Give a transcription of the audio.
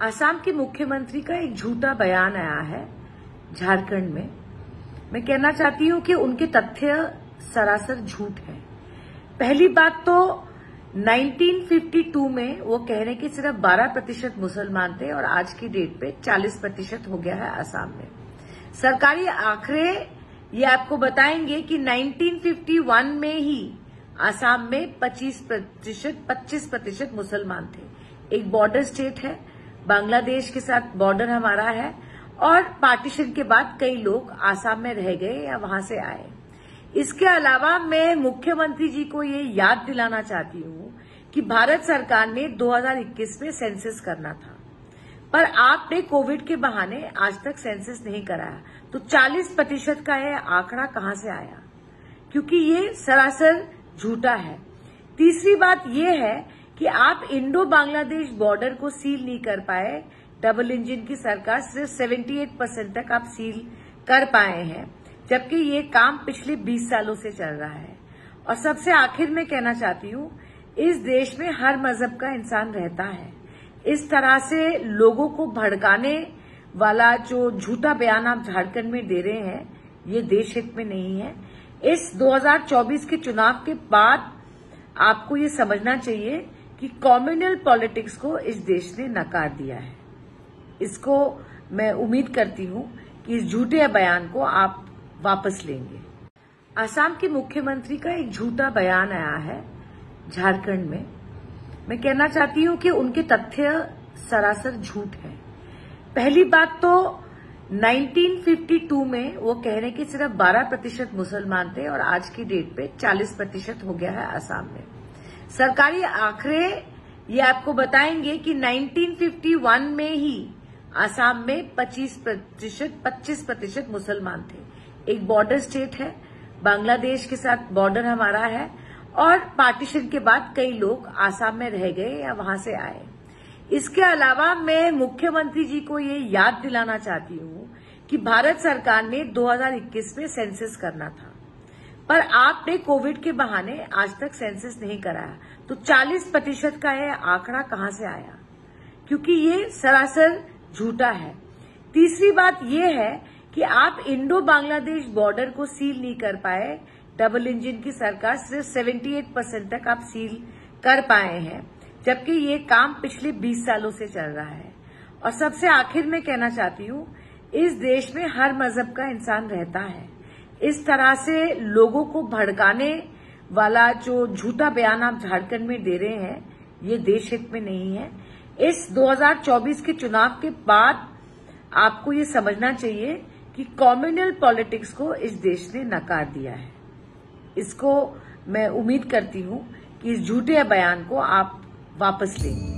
असम के मुख्यमंत्री का एक झूठा बयान आया है झारखंड में। मैं कहना चाहती हूं कि उनके तथ्य सरासर झूठ है। पहली बात तो 1952 में वो कह रहे हैं कि सिर्फ 12% मुसलमान थे और आज की डेट पे 40% हो गया है असम में। सरकारी आंकड़े ये आपको बताएंगे कि 1951 में ही असम में 25% मुसलमान थे। एक बॉर्डर स्टेट है, बांग्लादेश के साथ बॉर्डर हमारा है और पार्टीशन के बाद कई लोग असम में रह गए या वहां से आए। इसके अलावा मैं मुख्यमंत्री जी को ये याद दिलाना चाहती हूं कि भारत सरकार ने 2021 में सेंसस करना था, पर आपने कोविड के बहाने आज तक सेंसस नहीं कराया। तो 40% का ये आंकड़ा कहां से आया? क्योंकि ये सरासर झूठा है। तीसरी बात ये है कि आप इंडो बांग्लादेश बॉर्डर को सील नहीं कर पाए। डबल इंजन की सरकार सिर्फ 78% तक आप सील कर पाए हैं, जबकि ये काम पिछले 20 सालों से चल रहा है। और सबसे आखिर में कहना चाहती हूं, इस देश में हर मजहब का इंसान रहता है। इस तरह से लोगों को भड़काने वाला जो झूठा बयान आप झारखंड में दे रहे हैं, ये देश हित में नहीं है। इस 2024 के चुनाव के बाद आपको ये समझना चाहिए कि कम्युनल पॉलिटिक्स को इस देश ने नकार दिया है। इसको मैं उम्मीद करती हूं कि इस झूठे बयान को आप वापस लेंगे। असम के मुख्यमंत्री का एक झूठा बयान आया है झारखंड में। मैं कहना चाहती हूं कि उनके तथ्य सरासर झूठ है। पहली बात तो 1952 में वो कह रहे हैं कि सिर्फ 12% मुसलमान थे और आज की डेट पे 40% हो गया है असम में। सरकारी आंकड़े ये आपको बताएंगे कि 1951 में ही असम में 25% मुसलमान थे। एक बॉर्डर स्टेट है, बांग्लादेश के साथ बॉर्डर हमारा है और पार्टीशन के बाद कई लोग असम में रह गए या वहां से आए। इसके अलावा मैं मुख्यमंत्री जी को ये याद दिलाना चाहती हूं कि भारत सरकार ने 2021 में सेंसस करना था, पर आपने कोविड के बहाने आज तक सेंसस नहीं कराया। तो 40% का ये आंकड़ा कहां से आया? क्योंकि ये सरासर झूठा है। तीसरी बात ये है कि आप इंडो बांग्लादेश बॉर्डर को सील नहीं कर पाए। डबल इंजन की सरकार सिर्फ 78% तक आप सील कर पाए हैं, जबकि ये काम पिछले 20 सालों से चल रहा है। और सबसे आखिर में कहना चाहती हूं, इस देश में हर मजहब का इंसान रहता है। इस तरह से लोगों को भड़काने वाला जो झूठा बयान आप झारखंड में दे रहे हैं, ये देश हित में नहीं है। इस 2024 के चुनाव के बाद आपको ये समझना चाहिए कि कम्युनल पॉलिटिक्स को इस देश ने नकार दिया है। इसको मैं उम्मीद करती हूं कि इस झूठे बयान को आप वापस लेंगे।